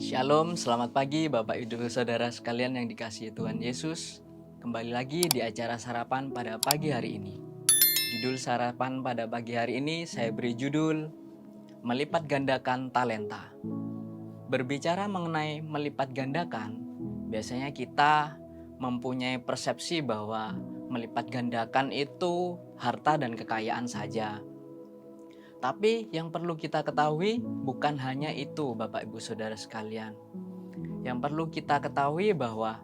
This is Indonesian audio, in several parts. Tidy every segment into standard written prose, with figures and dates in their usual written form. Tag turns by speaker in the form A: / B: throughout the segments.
A: Shalom, selamat pagi Bapak Ibu Saudara sekalian yang dikasihi Tuhan Yesus. Kembali lagi di acara sarapan pada pagi hari ini. Judul sarapan pada pagi hari ini saya beri judul Melipat Gandakan Talenta. Berbicara mengenai melipat gandakan, biasanya kita mempunyai persepsi bahwa melipat gandakan itu harta dan kekayaan saja. Tapi yang perlu kita ketahui bukan hanya itu Bapak Ibu Saudara sekalian. Yang perlu kita ketahui bahwa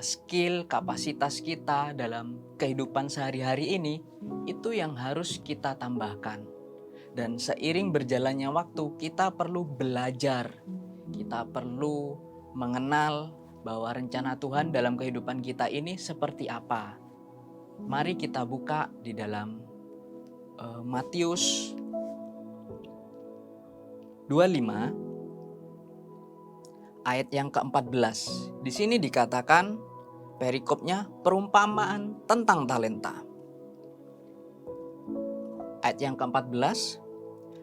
A: skill, kapasitas kita dalam kehidupan sehari-hari ini itu yang harus kita tambahkan. Dan seiring berjalannya waktu kita perlu belajar, kita perlu mengenal bahwa rencana Tuhan dalam kehidupan kita ini seperti apa. Mari kita buka di dalam Matius 25 ayat yang ke-14. Di sini dikatakan perikopnya perumpamaan tentang talenta. Ayat yang ke-14,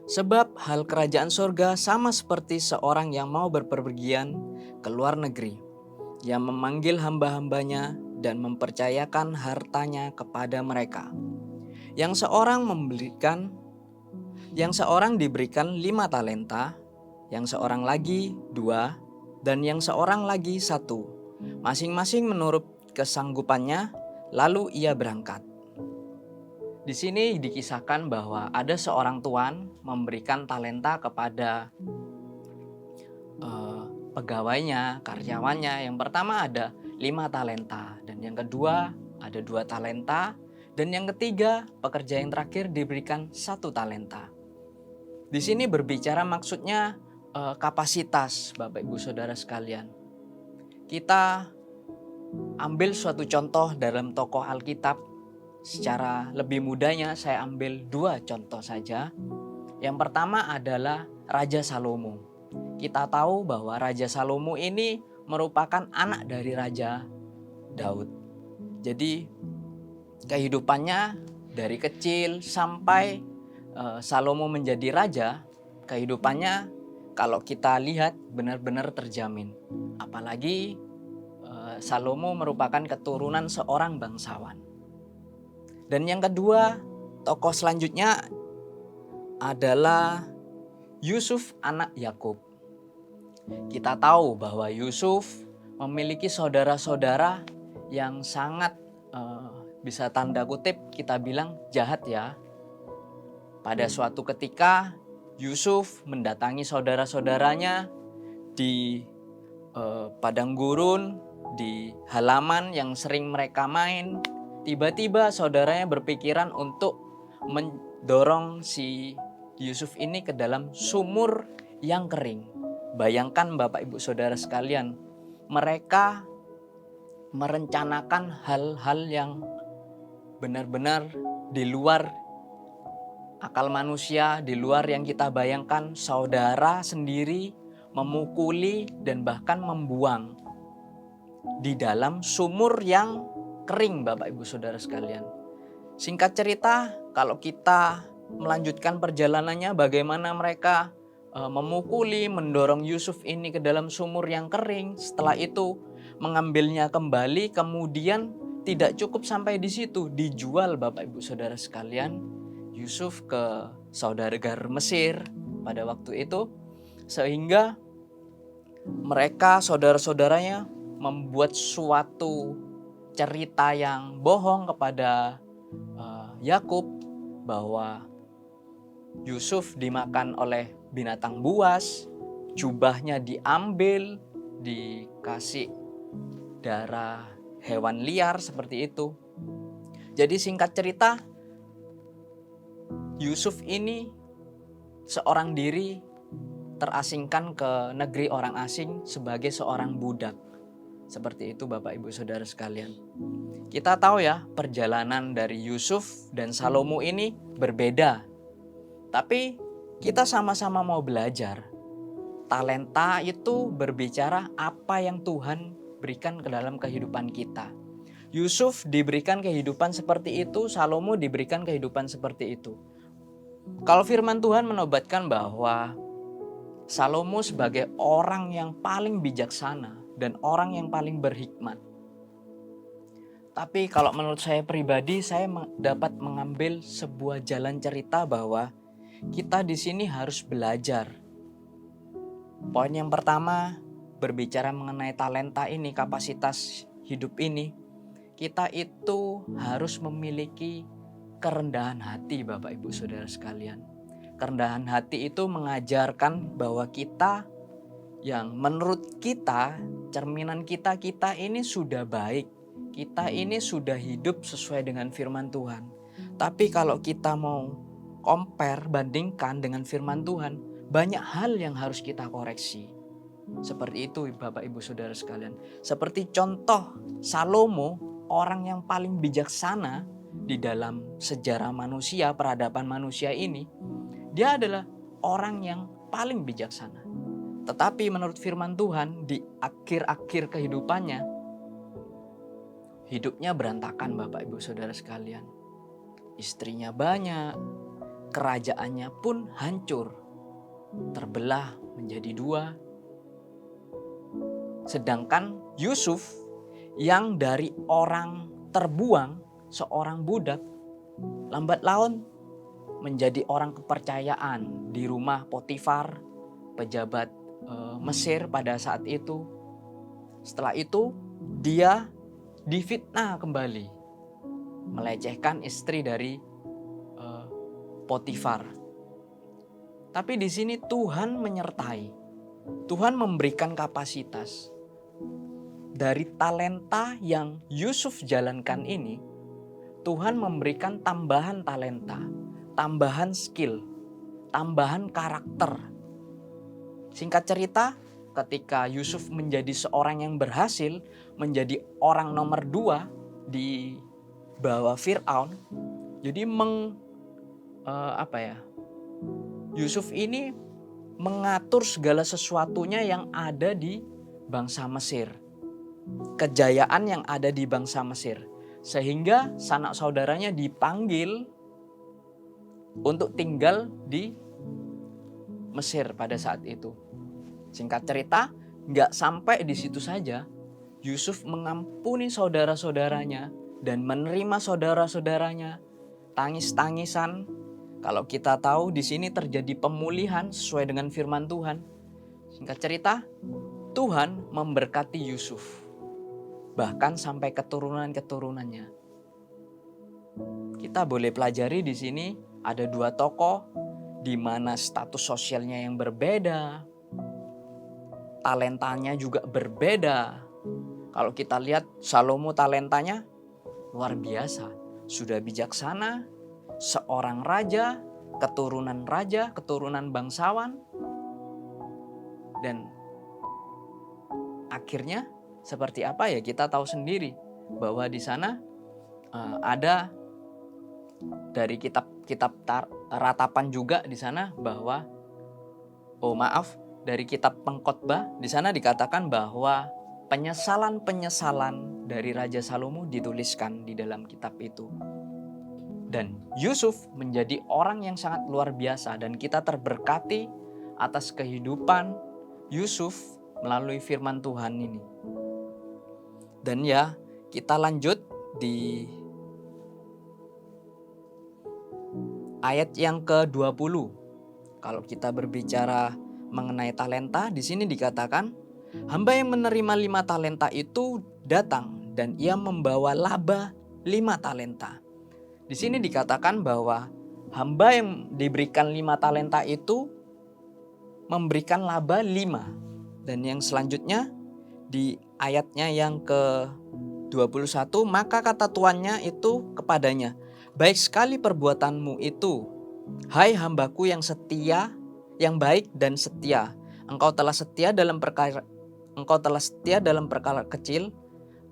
A: sebab hal kerajaan sorga sama seperti seorang yang mau berpergian ke luar negeri, yang memanggil hamba-hambanya dan mempercayakan hartanya kepada mereka. Yang seorang diberikan 5 talenta, yang seorang lagi 2, dan yang seorang lagi 1, masing-masing menurut kesanggupannya, lalu ia berangkat. Di sini dikisahkan bahwa ada seorang tuan memberikan talenta kepada pegawainya, karyawannya. Yang pertama ada 5 talenta, dan yang kedua ada 2 talenta, dan yang ketiga pekerja yang terakhir diberikan 1 talenta. Di sini berbicara maksudnya kapasitas Bapak Ibu Saudara sekalian. Kita ambil suatu contoh dalam tokoh Alkitab. Secara lebih mudahnya saya ambil 2 contoh saja. Yang pertama adalah Raja Salomo. Kita tahu bahwa Raja Salomo ini merupakan anak dari Raja Daud. Jadi kehidupannya dari kecil sampai Salomo menjadi raja, kehidupannya kalau kita lihat benar-benar terjamin. Apalagi Salomo merupakan keturunan seorang bangsawan. Dan yang kedua, tokoh selanjutnya adalah Yusuf anak Yakub. Kita tahu bahwa Yusuf memiliki saudara-saudara yang sangat bisa tanda kutip kita bilang jahat ya. Pada suatu ketika Yusuf mendatangi saudara-saudaranya di padang gurun, di halaman yang sering mereka main. Tiba-tiba saudaranya berpikiran untuk mendorong si Yusuf ini ke dalam sumur yang kering. Bayangkan Bapak Ibu Saudara sekalian, mereka merencanakan hal-hal yang benar-benar di luar akal manusia, di luar yang kita bayangkan. Saudara sendiri memukuli dan bahkan membuang di dalam sumur yang kering Bapak Ibu Saudara sekalian. Singkat cerita, kalau kita melanjutkan perjalanannya bagaimana mereka memukuli, mendorong Yusuf ini ke dalam sumur yang kering. Setelah itu mengambilnya kembali, kemudian tidak cukup sampai di situ, dijual Bapak Ibu Saudara sekalian Yusuf ke saudagar Mesir pada waktu itu, sehingga mereka saudara-saudaranya membuat suatu cerita yang bohong kepada Yakub bahwa Yusuf dimakan oleh binatang buas, jubahnya diambil, dikasih darah hewan liar seperti itu. Jadi singkat cerita, Yusuf ini seorang diri terasingkan ke negeri orang asing sebagai seorang budak. Seperti itu Bapak Ibu Saudara sekalian. Kita tahu ya, perjalanan dari Yusuf dan Salomo ini berbeda. Tapi kita sama-sama mau belajar. Talenta itu berbicara apa yang Tuhan berikan ke dalam kehidupan kita. Yusuf diberikan kehidupan seperti itu, Salomo diberikan kehidupan seperti itu. Kalau firman Tuhan menobatkan bahwa Salomo sebagai orang yang paling bijaksana dan orang yang paling berhikmat. Tapi kalau menurut saya pribadi, saya dapat mengambil sebuah jalan cerita bahwa kita di sini harus belajar. Poin yang pertama, berbicara mengenai talenta ini, kapasitas hidup ini, kita itu harus memiliki kerendahan hati, Bapak Ibu Saudara sekalian. Kerendahan hati itu mengajarkan bahwa kita yang menurut kita, cerminan kita ini sudah baik. Kita ini sudah hidup sesuai dengan firman Tuhan. Tapi kalau kita mau compare, bandingkan dengan firman Tuhan, banyak hal yang harus kita koreksi. Seperti itu Bapak Ibu Saudara sekalian. Seperti contoh Salomo, orang yang paling bijaksana di dalam sejarah manusia, peradaban manusia ini. Dia adalah orang yang paling bijaksana. Tetapi menurut firman Tuhan, di akhir-akhir kehidupannya, hidupnya berantakan Bapak Ibu Saudara sekalian. Istrinya banyak, kerajaannya pun hancur, terbelah menjadi dua. Sedangkan Yusuf yang dari orang terbuang, seorang budak, lambat laun menjadi orang kepercayaan di rumah Potifar, pejabat Mesir pada saat itu. Setelah itu dia difitnah kembali, melecehkan istri dari Potifar. Tapi di sini Tuhan menyertai. Tuhan memberikan kapasitas. Dari talenta yang Yusuf jalankan ini, Tuhan memberikan tambahan talenta, tambahan skill, tambahan karakter. Singkat cerita, ketika Yusuf menjadi seorang yang berhasil, menjadi orang nomor 2 di bawah Fir'aun. Jadi Yusuf ini mengatur segala sesuatunya yang ada di bangsa Mesir. Kejayaan yang ada di bangsa Mesir. Sehingga sanak saudaranya dipanggil untuk tinggal di Mesir pada saat itu. Singkat cerita, nggak sampai di situ saja. Yusuf mengampuni saudara-saudaranya dan menerima saudara-saudaranya. Tangis-tangisan. Kalau kita tahu di sini terjadi pemulihan sesuai dengan firman Tuhan. Singkat cerita, Tuhan memberkati Yusuf. Bahkan sampai keturunan-keturunannya. Kita boleh pelajari di sini ada 2 tokoh di mana status sosialnya yang berbeda, talentanya juga berbeda. Kalau kita lihat Salomo talentanya luar biasa, sudah bijaksana, seorang raja, keturunan bangsawan, dan akhirnya seperti apa ya kita tahu sendiri bahwa di sana ada dari kitab ratapan juga di sana bahwa dari kitab Pengkhotbah di sana dikatakan bahwa penyesalan dari Raja Salomo dituliskan di dalam kitab itu. Dan Yusuf menjadi orang yang sangat luar biasa dan kita terberkati atas kehidupan Yusuf melalui firman Tuhan ini. Dan ya, kita lanjut di ayat yang ke-20. Kalau kita berbicara mengenai talenta, di sini dikatakan, hamba yang menerima 5 talenta itu datang dan ia membawa laba 5 talenta. Di sini dikatakan bahwa hamba yang diberikan 5 talenta itu memberikan laba 5. Dan yang selanjutnya di ayatnya yang ke-21, maka kata tuannya itu kepadanya, baik sekali perbuatanmu itu, hai hambaku yang setia, yang baik dan setia. Engkau telah setia dalam perkara kecil,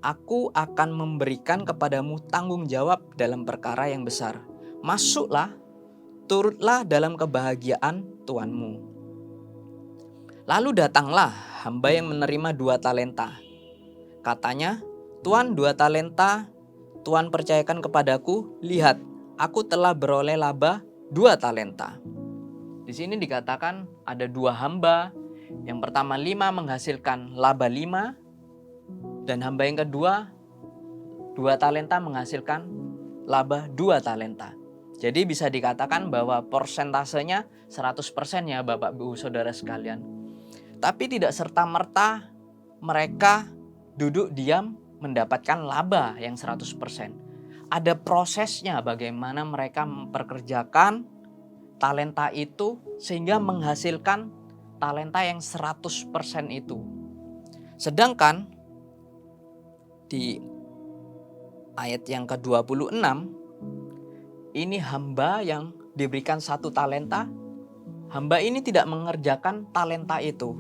A: aku akan memberikan kepadamu tanggung jawab dalam perkara yang besar. Masuklah, turutlah dalam kebahagiaan tuanmu. Lalu datanglah hamba yang menerima 2 talenta. Katanya, Tuan, 2 talenta Tuhan percayakan kepadaku, lihat, aku telah beroleh laba 2 talenta. Di sini dikatakan ada 2 hamba. Yang pertama 5 menghasilkan laba 5. Dan hamba yang kedua 2 talenta menghasilkan laba 2 talenta. Jadi bisa dikatakan bahwa persentasenya 100% ya Bapak Ibu Saudara sekalian. Tapi tidak serta-merta mereka duduk diam mendapatkan laba yang 100%. Ada prosesnya bagaimana mereka memperkerjakan talenta itu sehingga menghasilkan talenta yang 100% itu. Sedangkan di ayat yang ke-26 ini hamba yang diberikan 1 talenta. Hamba ini tidak mengerjakan talenta itu.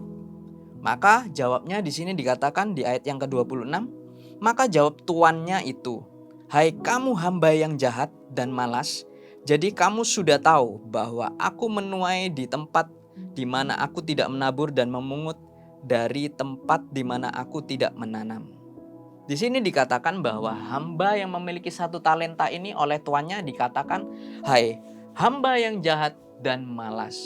A: Maka jawabnya di sini dikatakan di ayat yang ke-26, maka jawab tuannya itu, "Hai kamu hamba yang jahat dan malas, jadi kamu sudah tahu bahwa aku menuai di tempat di mana aku tidak menabur dan memungut dari tempat di mana aku tidak menanam." Di sini dikatakan bahwa hamba yang memiliki 1 talenta ini oleh tuannya dikatakan, "Hai hamba yang jahat dan malas."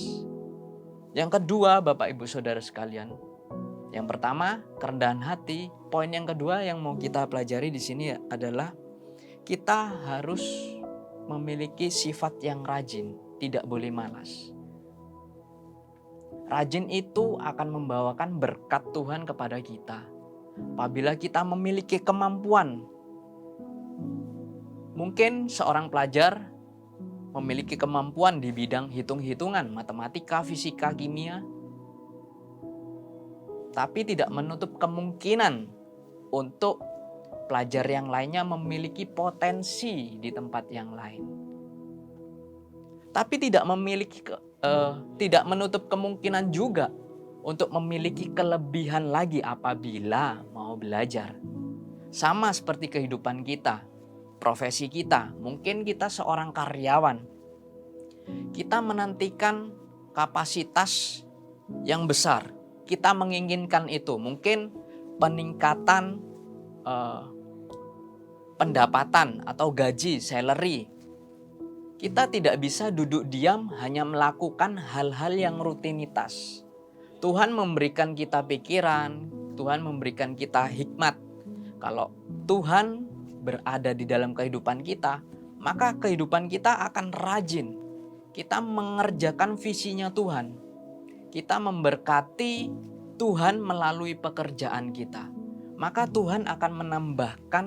A: Yang kedua, Bapak Ibu Saudara sekalian, yang pertama kerendahan hati. Poin yang kedua yang mau kita pelajari di sini adalah kita harus memiliki sifat yang rajin, tidak boleh malas. Rajin itu akan membawakan berkat Tuhan kepada kita. Apabila kita memiliki kemampuan, mungkin seorang pelajar memiliki kemampuan di bidang hitung-hitungan, matematika, fisika, kimia, tapi tidak menutup kemungkinan untuk pelajar yang lainnya memiliki potensi di tempat yang lain. Tapi tidak menutup kemungkinan juga untuk memiliki kelebihan lagi apabila mau belajar. Sama seperti kehidupan kita, profesi kita. Mungkin kita seorang karyawan. Kita menantikan kapasitas yang besar. Kita menginginkan itu. Mungkin peningkatan pendapatan atau gaji, salary. Kita tidak bisa duduk diam hanya melakukan hal-hal yang rutinitas. Tuhan memberikan kita pikiran, Tuhan memberikan kita hikmat. Kalau Tuhan berada di dalam kehidupan kita, maka kehidupan kita akan rajin. Kita mengerjakan visinya Tuhan. Kita memberkati Tuhan melalui pekerjaan kita. Maka Tuhan akan menambahkan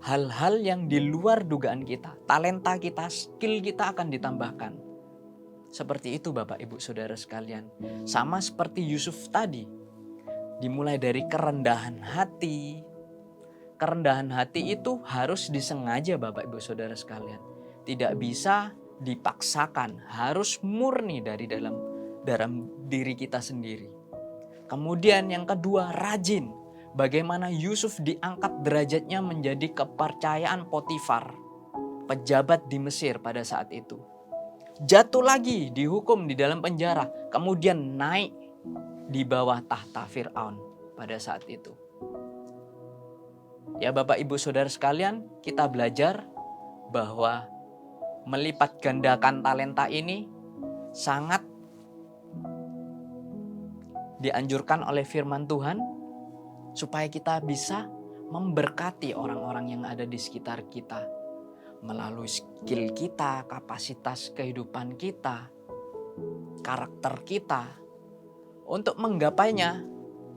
A: hal-hal yang di luar dugaan kita. Talenta kita, skill kita akan ditambahkan. Seperti itu Bapak Ibu Saudara sekalian. Sama seperti Yusuf tadi. Dimulai dari kerendahan hati. Kerendahan hati itu harus disengaja Bapak Ibu Saudara sekalian. Tidak bisa dipaksakan. Harus murni dari dalam diri kita sendiri. Kemudian yang kedua, rajin. Bagaimana Yusuf diangkat derajatnya menjadi kepercayaan Potifar, pejabat di Mesir pada saat itu. Jatuh lagi, dihukum di dalam penjara, kemudian naik di bawah tahta Fir'aun pada saat itu. Ya Bapak Ibu Saudara sekalian, kita belajar bahwa melipat gandakan talenta ini sangat dianjurkan oleh firman Tuhan supaya kita bisa memberkati orang-orang yang ada di sekitar kita. Melalui skill kita, kapasitas kehidupan kita, karakter kita. Untuk menggapainya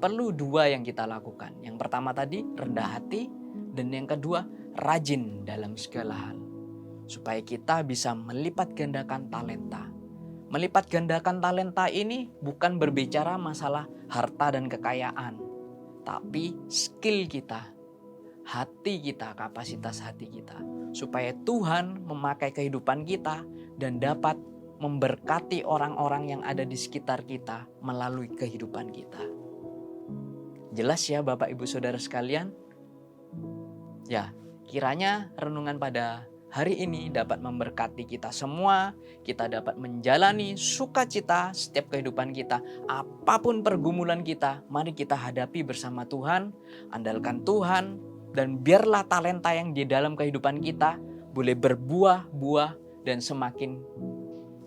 A: perlu 2 yang kita lakukan. Yang pertama tadi rendah hati, dan yang kedua rajin dalam segala hal. Supaya kita bisa melipat gandakan talenta. Melipat gandakan talenta ini bukan berbicara masalah harta dan kekayaan. Tapi skill kita, hati kita, kapasitas hati kita. Supaya Tuhan memakai kehidupan kita dan dapat memberkati orang-orang yang ada di sekitar kita melalui kehidupan kita. Jelas ya Bapak Ibu Saudara sekalian? Ya, kiranya renungan pada hari ini dapat memberkati kita semua. Kita dapat menjalani sukacita setiap kehidupan kita. Apapun pergumulan kita, mari kita hadapi bersama Tuhan. Andalkan Tuhan. Dan biarlah talenta yang di dalam kehidupan kita boleh berbuah-buah dan semakin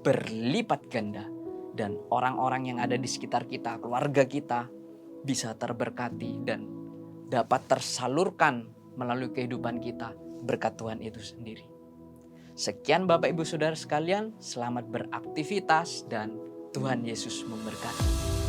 A: berlipat ganda. Dan orang-orang yang ada di sekitar kita, keluarga kita, bisa terberkati dan dapat tersalurkan melalui kehidupan kita berkat Tuhan itu sendiri. Sekian Bapak Ibu Saudara sekalian, selamat beraktivitas dan Tuhan Yesus memberkati.